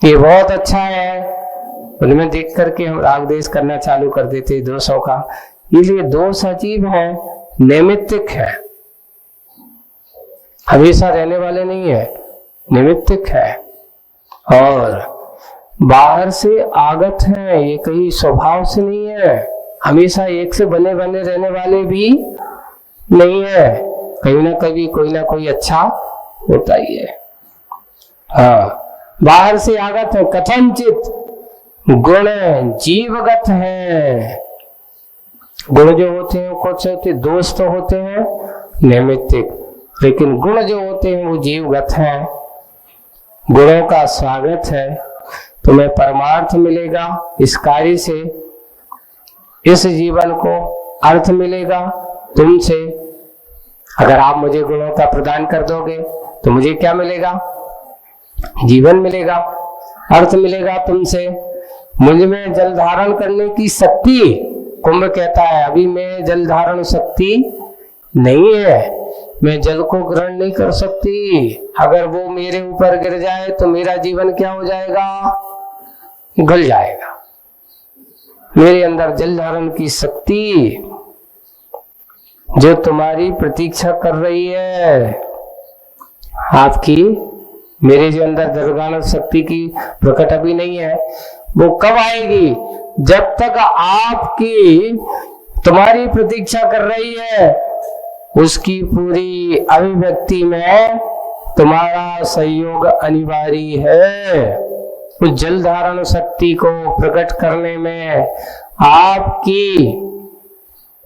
ये बहुत अच्छा है, उनमें देख करके हम राग द्वेष करना चालू कर देते दोषों का। इसलिए दोष अजीब है, नैमित्तिक है, हमेशा रहने वाले नहीं है, नैमित्तिक है और बाहर से आगत है, ये कहीं स्वभाव से नहीं है, हमेशा एक से बने बने रहने वाले भी नहीं है, कहीं ना कभी कोई ना कोई अच्छा होता ही है। हाँ, बाहर से आगत है, कथनचित गुण जीवगत है। गुण जो होते हैं कुछ होते, दोष तो होते हैं नैमित्तिक, लेकिन गुण जो होते हैं वो जीवगत हैं। गुणों का स्वागत है, तुम्हें परमार्थ मिलेगा इस कार्य से, इस जीवन को अर्थ मिलेगा तुमसे। अगर आप मुझे गुणों का प्रदान कर दोगे तो मुझे क्या मिलेगा? जीवन मिलेगा, अर्थ मिलेगा तुमसे। मुझ में जल धारण करने की शक्ति, कुंभ कहता है अभी मैं जल धारण शक्ति नहीं है, मैं जल को ग्रहण नहीं कर सकती। अगर वो मेरे ऊपर गिर जाए तो मेरा जीवन क्या हो जाएगा? गल जाएगा। मेरे अंदर जल धारण की शक्ति जो तुम्हारी प्रतीक्षा कर रही है, आपकी मेरे जो अंदर जलगान शक्ति की प्रकट अभी नहीं है, वो कब आएगी? जब तक आपकी तुम्हारी प्रतीक्षा कर रही है उसकी पूरी अभिव्यक्ति में तुम्हारा सहयोग अनिवार्य है। उस जल धारण शक्ति को प्रकट करने में आपकी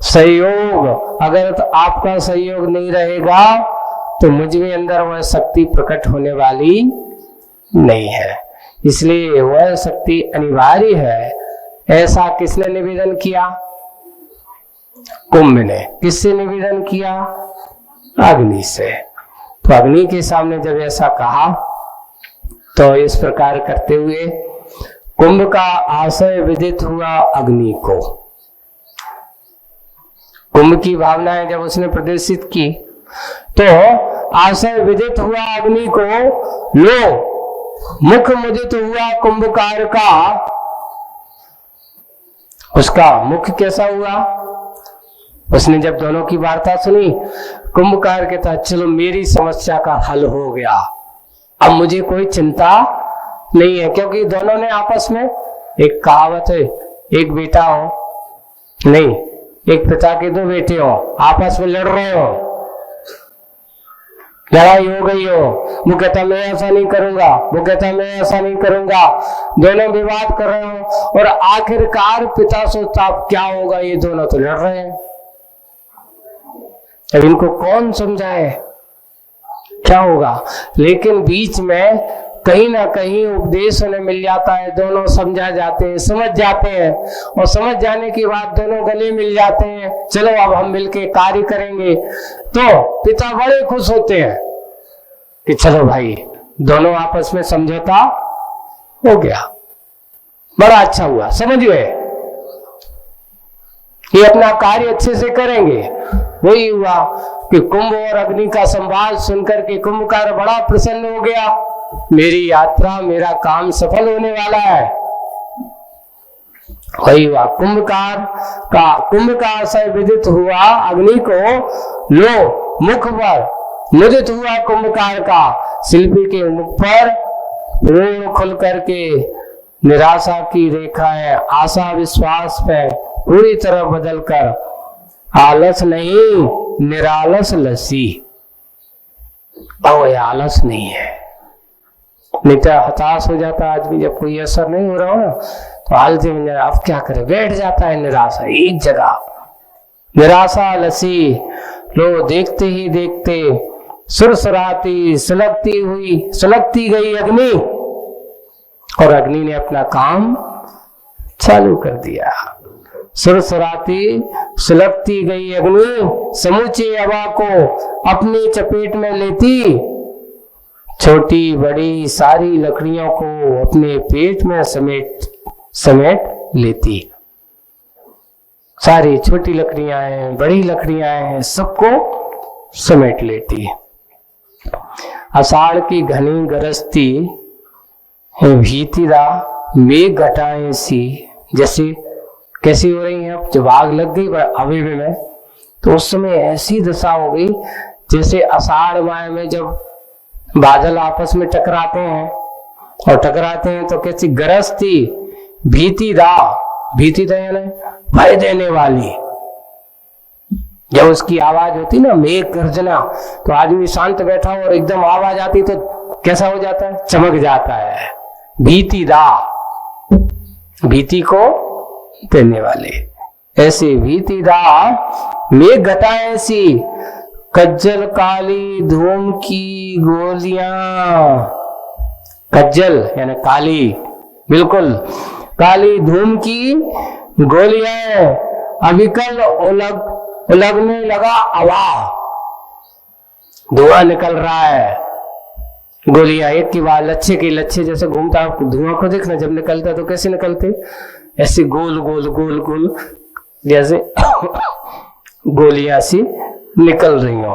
सहयोग, अगर तो आपका सहयोग नहीं रहेगा तो मुझ में अंदर वह शक्ति प्रकट होने वाली नहीं है। इसलिए वह शक्ति अनिवार्य है। ऐसा किसने निवेदन किया? कुंभ ने। किससे निवेदन किया? अग्नि से। तो अग्नि के सामने जब ऐसा कहा तो इस प्रकार करते हुए कुंभ का आशय विदित हुआ अग्नि को। कुंभ की भावनाएं जब उसने प्रदर्शित की तो आशय विदित हुआ अग्नि को। लो, मुख मुदित हुआ कुंभकार का। उसका मुख कैसा हुआ? उसने जब दोनों की वार्ता सुनी, कुंभकार कहता चलो मेरी समस्या का हल हो गया, अब मुझे कोई चिंता नहीं है। क्योंकि दोनों ने आपस में, एक कहावत है, एक बेटा हो नहीं, एक पिता के दो बेटे हो, आपस में लड़ रहे हो, लड़ाई हो गई हो, वो कहता मैं ऐसा नहीं करूंगा, वो कहता मैं ऐसा नहीं करूंगा, दोनों विवाद कर रहे हो और आखिरकार पिता सोचता अब क्या होगा, ये दोनों तो लड़ रहे हैं, अब इनको कौन समझाए क्या होगा। लेकिन बीच में कहीं ना कहीं उपदेश उन्हें मिल जाता है, दोनों समझा जाते हैं, समझ जाते हैं और समझ जाने के बाद दोनों गले मिल जाते हैं, चलो अब हम मिलके कार्य करेंगे। तो पिता बड़े खुश होते हैं कि चलो भाई दोनों आपस में समझौता हो गया, बड़ा अच्छा हुआ, समझ गए, ये अपना कार्य अच्छे से करेंगे। वही हुआ कि कुंभ और अग्नि का संवाद सुनकर के कुंभकार बड़ा प्रसन्न हो गया, मेरी यात्रा, मेरा काम सफल होने वाला है। वही हुआ, कुंभ का आशय विदित हुआ अग्नि को। लो, मुख पर मुदित हुआ कुंभकार का। शिल्पी के मुख पर पूर्ण खुल करके निराशा की रेखाएं आशा विश्वास पे पूरी तरह बदलकर आलस नहीं, निरालस लसी। और आलस नहीं है, नहीं तो हताश हो जाता आदमी, जब कोई असर नहीं हो रहा हो ना तो आलसी बन जाता, अब क्या करे, बैठ जाता है निराशा एक जगह, निराशा लसी। लो, देखते ही देखते सुरसुराती सुलगती गई अग्नि, और अग्नि ने अपना काम चालू कर दिया। सुरसुराती सुलगती गई अग्नि समूची हवा को अपनी चपेट में लेती, छोटी बड़ी सारी लकड़ियों को अपने पेट में समेट लेती। सारी छोटी लकड़ियां हैं, बड़ी लकड़ियां हैं, सबको समेट लेती। आषाढ़ की घनी गरजती भीतिदा मेघ घटाएं सी, जैसे कैसी हो रही है अब, जब आग लग गई अभी में, तो उस समय ऐसी दशा हो गई जैसे आषाढ़ माह में जब बादल आपस में टकराते हैं और टकराते हैं तो कैसी गरज थी, भीतिदा यानी भय देने वाली। जब उसकी आवाज होती ना मेघ गर्जना, तो आदमी शांत बैठा और एकदम आवाज आती तो कैसा हो जाता है, चमक जाता है। भीतिदा, भीति को देने वाले, ऐसे भीतिदा मेघ घटा ऐसी, कज्जल काली धूम की गोलियां, कज्जल यानी काली, बिल्कुल काली धूम की गोलियां, अविकल उलगने लगा हवा, धुआं निकल रहा है, गोलियां एक की बाद लच्छे की लच्छे जैसे घूमता, धुआं को देखना जब निकलता तो कैसे निकलते, ऐसे गोल गोल गोल गोल जैसे गोलियां सी निकल रही हो।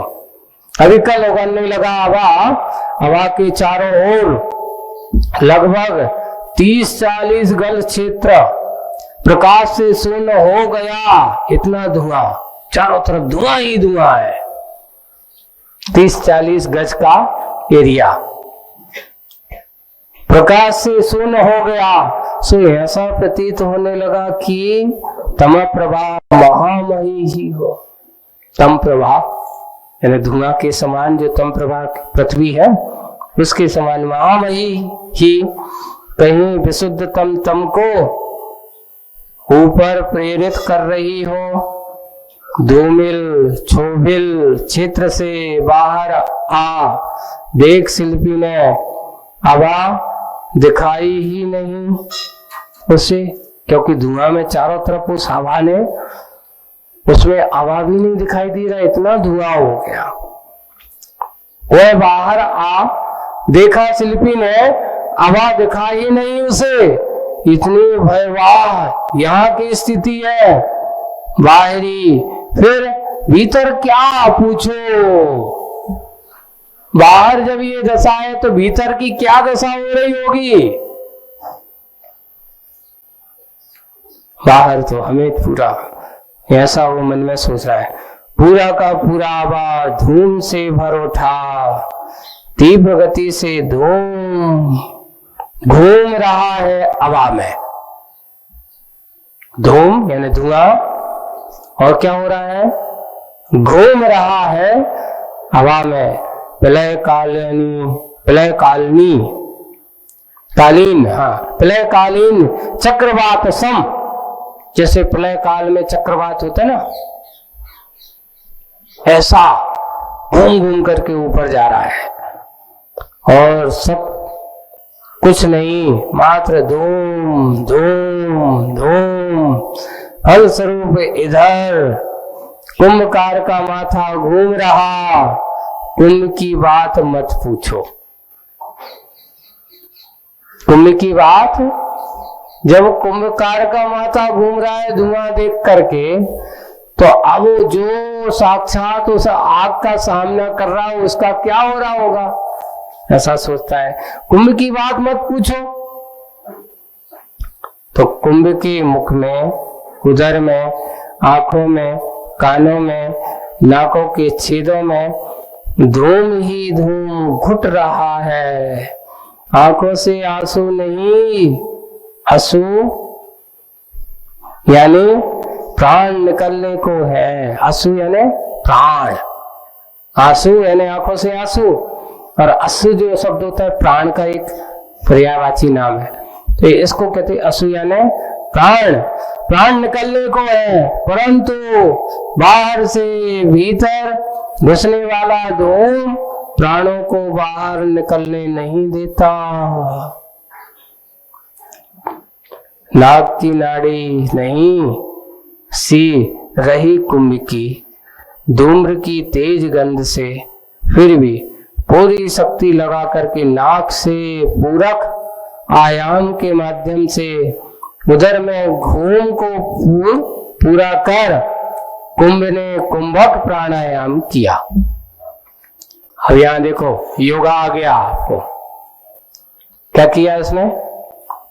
अविकल उगलने लगा हवा, हवा के चारों ओर लगभग 30-40 गज क्षेत्र प्रकाश से शून्य हो गया। इतना धुआं, चारों तरफ धुआं ही धुआं है, 30-40 गज का एरिया प्रकाश से शून्य हो गया। सो ऐसा प्रतीत होने लगा कि तम प्रभा महामही ही हो। तम प्रभा यानी धुआं के समान जो तम प्रभा पृथ्वी है उसके समान महामही ही कहीं विशुद्ध तम को ऊपर प्रेरित कर रही हो। धूमिल छोभिल क्षेत्र से बाहर आ देख, शिल्पी ने हवा दिखाई ही नहीं उसे, क्योंकि धुआं में चारों तरफ उस हवा ने, उसमें हवा भी नहीं दिखाई दे रहा, इतना धुआं हो गया। वह बाहर आ देखा, शिल्पी ने हवा दिखाई ही नहीं उसे, इतनी भयावह यहाँ की स्थिति है बाहरी। फिर भीतर क्या पूछो, बाहर जब ये दशा है तो भीतर की क्या दशा हो रही होगी। बाहर तो हमें पूरा ऐसा वो मन में सोच रहा है, पूरा का पूरा हवा धूम से भर उठा, तीव्र गति से धूम घूम रहा है हवा में। धूम यानी धुआं, और क्या हो रहा है, घूम रहा है हवा में। प्रलय कालीन चक्रवात सम, जैसे प्रलय काल में चक्रवात होता है ना, ऐसा घूम घूम करके ऊपर जा रहा है और सब कुछ नहीं, मात्र धूम धूम धूम। फल स्वरूप इधर कुंभकार का माथा घूम रहा, कुंभ की बात मत पूछो। कुंभ की बात, जब कुंभकार का माथा घूम रहा है धुआं देख करके, तो अब जो साक्षात उस आग का सामना कर रहा है उसका क्या हो रहा होगा, ऐसा सोचता है। कुंभ की बात मत पूछो। तो कुंभ के मुख में, उदर में, आंखों में, कानों में, नाकों के छेदों में धूम ही धूम घुट रहा है। आंखों से आंसू नहीं, आंसू यानी प्राण निकलने को है। आंसू यानी प्राण, आंसू यानी आंखों से आंसू, और अश्रु जो शब्द होता है प्राण का एक पर्यायवाची नाम है, तो इसको कहते हैं अश्रु यानी प्राण। प्राण निकलने को है, परंतु बाहर से भीतर घुसने वाला धूम प्राणों को बाहर निकलने नहीं देता। नाक की नाड़ी नहीं सी रही कुंभ की, धूम्र की तेज गंध से, फिर भी पूरी शक्ति लगा करके नाक से पूरक आयाम के माध्यम से उदर में घूम को पूरा कर कुंभ ने कुंभक प्राणायाम किया। अब यहां देखो योगा आ गया आपको, क्या किया इसने?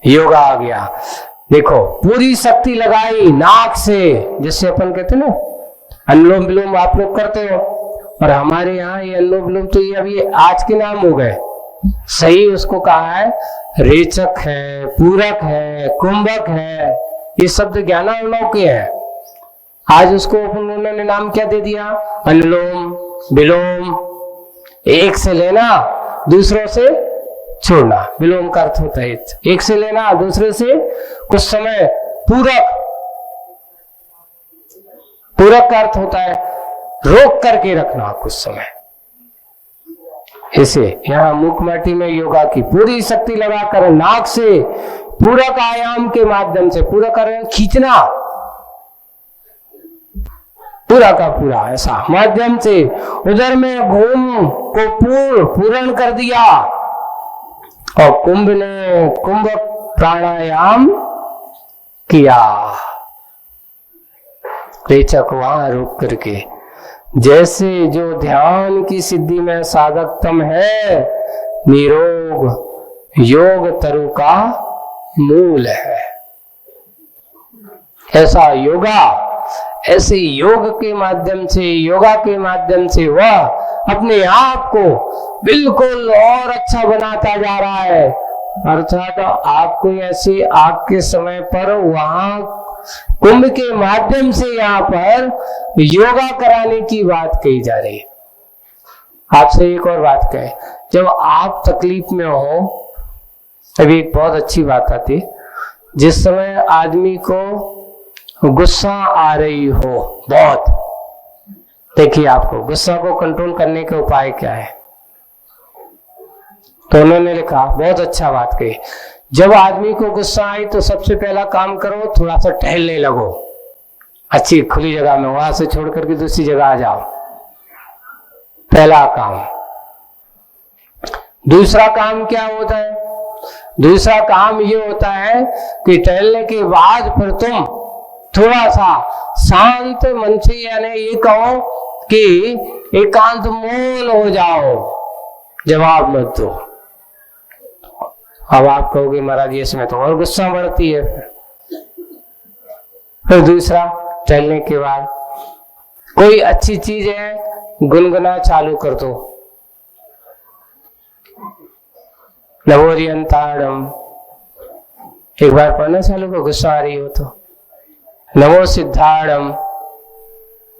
योगा आ गया। देखो पूरी शक्ति लगाई नाक से, जिससे अपन कहते ना अनुलोम विलोम आप लोग करते हो, और हमारे यहाँ ये अनुलोम विलोम तो ये अभी आज के नाम हो गए। सही उसको कहा है रेचक है, पूरक है, कुंभक है, ये शब्द ज्ञानार्णव के हैं। आज उसको उन्होंने नाम क्या दे दिया? अनुलोम विलोम। एक से लेना दूसरों से छोड़ना, विलोम का अर्थ होता है एक से लेना दूसरे से कुछ समय। पूरक, पूरक का अर्थ होता है रोक करके रखना कुछ समय। इसे यहां मुखमाटी में योगा की पूरी शक्ति लगाकर नाक से पूरक आयाम के माध्यम से, पूरक आयाम खींचना, पूरा का पूरा ऐसा माध्यम से उधर में घूम को पूर्ण कर दिया, और कुंभ ने कुंभ प्राणायाम किया। रेचक वहां रुक करके, जैसे जो ध्यान की सिद्धि में साधकतम है, निरोग योग तरु का मूल है। ऐसा योगा, ऐसे योग के माध्यम से, योगा के माध्यम से वह अपने आप को बिल्कुल और अच्छा बनाता जा रहा है। अर्थात आपको ऐसे आग के समय पर वहां कुंभ के माध्यम से यहाँ पर योगा कराने की बात कही जा रही है। आपसे एक और बात कहें, जब आप तकलीफ में हो तभी एक बहुत अच्छी बात आती, जिस समय आदमी को गुस्सा आ रही हो बहुत, देखिए आपको गुस्सा को कंट्रोल करने के उपाय क्या है। तो उन्होंने लिखा, बहुत अच्छा बात कही, जब आदमी को गुस्सा आई तो सबसे पहला काम करो, थोड़ा सा टहलने लगो अच्छी खुली जगह में, वहां से छोड़ करके दूसरी जगह आ जाओ, पहला काम। दूसरा काम क्या होता है? दूसरा काम ये होता है कि टहलने के बाद फिर तुम थोड़ा सा शांत मन से, यानी ये कहो कि एकांत मौन हो जाओ, जवाब मत दो। अब आप कहोगे महाराज ये इसमें तो और गुस्सा बढ़ती है। फिर दूसरा, टहलने के बाद कोई अच्छी चीज है गुनगुना चालू कर दो, नवोरियंताड़म एक बार पढ़ना चालू करो, गुस्सा आ रही हो तो। नवो सिद्धाड़म,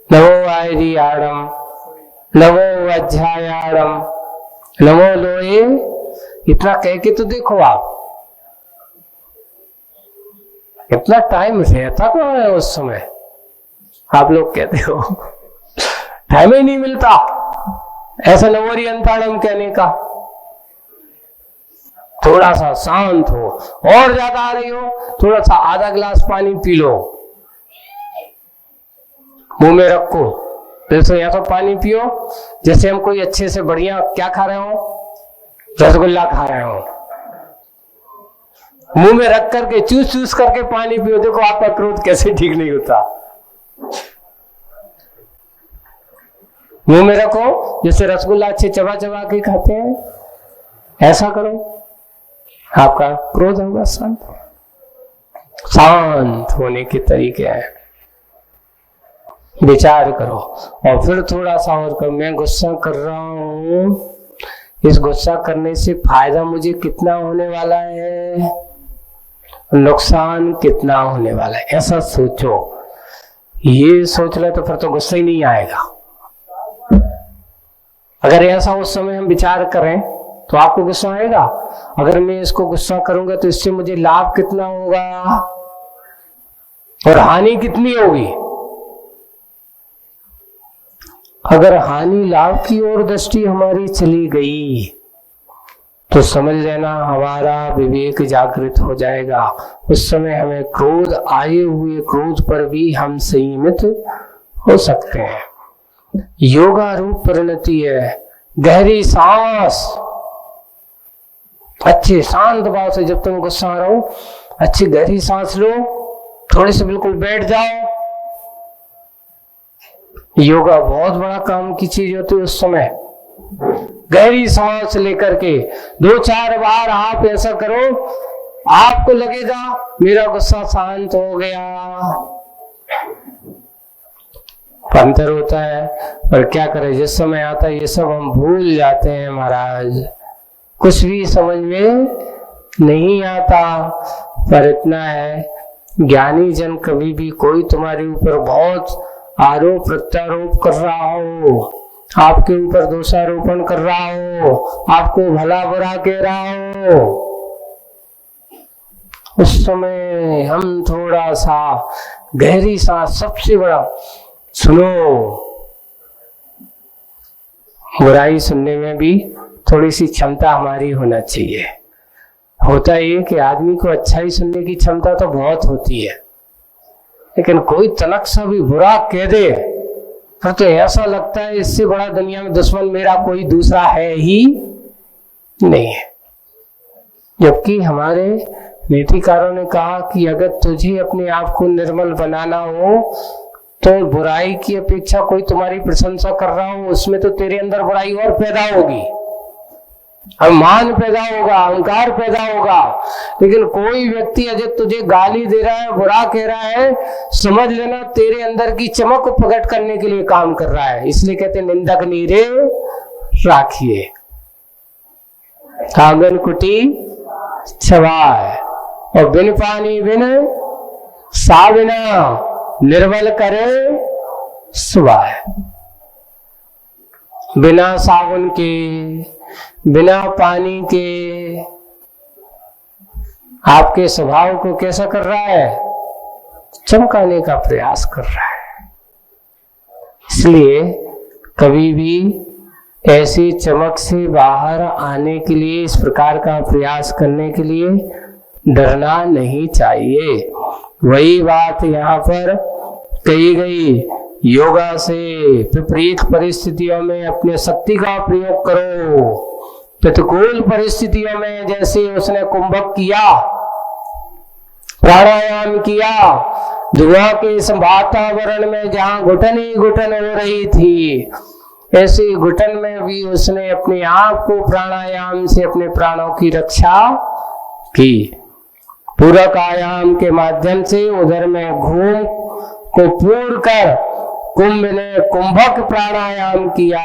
नवो आयरियाड़म, नवो अध्यायाड़म, नमो लोए। इतना कह के तो देखो आप, इतना टाइम रहता कहाँ है उस समय। आप लोग कहते हो टाइम ही नहीं मिलता ऐसा नवोरियंताड़म कहने का। थोड़ा सा शांत हो, और ज्यादा आ रही हो थोड़ा सा आधा गिलास पानी पी लो, मुंह में रखो, जैसे या तो पानी पियो, जैसे हम कोई अच्छे से बढ़िया क्या खा रहे हो, रसगुल्ला खा रहे हो, मुंह में रख करके चूस चूस करके पानी पियो। देखो आपका क्रोध कैसे ठीक नहीं होता। मुंह में रखो, जैसे रसगुल्ला अच्छे चबा चबा के खाते हैं, ऐसा करो, आपका क्रोध होगा शांत। शांत होने के तरीके हैं, विचार करो, और फिर थोड़ा सा और करो, मैं गुस्सा कर रहा हूं, इस गुस्सा करने से फायदा मुझे कितना होने वाला है, नुकसान कितना होने वाला है, ऐसा सोचो। ये सोच ले तो फिर तो गुस्सा ही नहीं आएगा। अगर ऐसा उस समय हम विचार करें तो आपको गुस्सा आएगा। अगर मैं इसको गुस्सा करूंगा तो इससे मुझे लाभ कितना होगा और हानि कितनी होगी। अगर हानि लाभ की ओर दृष्टि हमारी चली गई तो समझ लेना हमारा विवेक जागृत हो जाएगा। उस समय हमें क्रोध, आए हुए क्रोध पर भी हम संयमित हो सकते हैं। योगा रूप परिणति है। गहरी सांस, अच्छे शांत भाव से, जब तुम गुस्सा आ रहा हो अच्छी गहरी सांस लो, थोड़े से बिल्कुल बैठ जाओ। योगा बहुत बड़ा काम की चीज होती है उस समय। गहरी सांस लेकर के 2-4 बार आप ऐसा करो, आपको लगेगा मेरा गुस्सा शांत हो गया। अंतर होता है, पर क्या करें, जिस समय आता है ये सब हम भूल जाते हैं महाराज, कुछ भी समझ में नहीं आता। पर इतना है, ज्ञानी जन कभी भी कोई तुम्हारे ऊपर बहुत आरोप प्रत्यारोप कर रहा हो, आपके ऊपर दोषारोपण कर रहा हो, आपको भला बुरा कह रहा हो, उस समय हम थोड़ा सा गहरी सांस, सबसे बड़ा सुनो, बुराई सुनने में भी थोड़ी सी क्षमता हमारी होना चाहिए। होता ये कि आदमी को अच्छाई सुनने की क्षमता तो बहुत होती है, लेकिन कोई तनक सा भी बुरा कह दे फिर तो ऐसा लगता है इससे बड़ा दुनिया में दुश्मन मेरा कोई दूसरा है ही नहीं है। जबकि हमारे नीतिकारों ने कहा कि अगर तुझे अपने आप को निर्मल बनाना हो तो बुराई की अपेक्षा कोई तुम्हारी प्रशंसा कर रहा हो उसमें तो तेरे अंदर बुराई और पैदा होगी, अभिमान पैदा होगा, अहंकार पैदा होगा। लेकिन कोई व्यक्ति अगर तुझे गाली दे रहा है, बुरा कह रहा है, समझ लेना तेरे अंदर की चमक को प्रकट करने के लिए काम कर रहा है। इसलिए कहते निंदक नीरे राखिए, आंगन कुटी छवाए, और बिन पानी बिन साबिना, निर्मल करे सुवाए। बिना साबुन के, बिना पानी के आपके स्वभाव को कैसा कर रहा है, चमकाने का प्रयास कर रहा है। इसलिए कभी भी ऐसी चमक से बाहर आने के लिए, इस प्रकार का प्रयास करने के लिए डरना नहीं चाहिए। वही बात यहाँ पर कही गई, योगा से विपरीत परिस्थितियों में अपने शक्ति का प्रयोग करो। प्रतिकूल परिस्थितियों में जैसे उसने कुंभक किया, प्राणायाम किया, धुआं के इस वातावरण में जहां घुटन ही घुटन हो रही थी, ऐसे घुटन में भी उसने अपने आप को प्राणायाम से अपने प्राणों की रक्षा की। पूरक आयाम के माध्यम से उधर में घूम को पूर्ण कर कुंभ ने कुंभक प्राणायाम किया।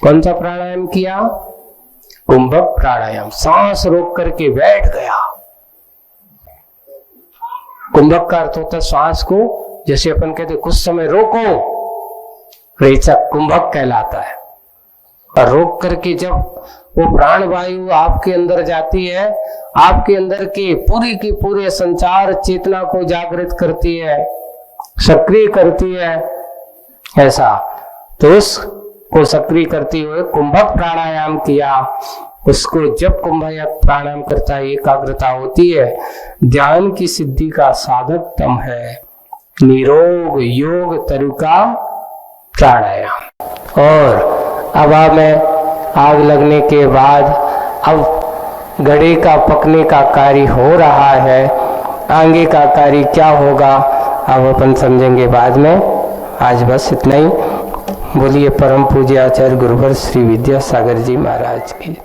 कौन सा प्राणायाम किया? कुंभक प्राणायाम। सांस रोक करके बैठ गया। कुंभक का अर्थ होता है श्वास को, जैसे अपन कहते कुछ समय रोको, रेचक कुंभक कहलाता है। और रोक करके जब वो प्राण वायु आपके अंदर जाती है, आपके अंदर के पूरे संचार चेतना को जागृत करती है, सक्रिय करती है, ऐसा तो उसको सक्रिय करते हुए कुंभक प्राणायाम किया। उसको जब कुंभक प्राणायाम करता है, एकाग्रता होती है, ध्यान की सिद्धि का साधक तम है निरोग योग तरीका प्राणायाम। और अब मैं आग लगने के बाद अब घड़े का पकने का कार्य हो रहा है, आगे का कार्य क्या होगा अब अपन समझेंगे बाद में। आज बस इतना ही। बोलिए परम पूज्य आचार्य गुरुवर श्री विद्यासागर जी महाराज की।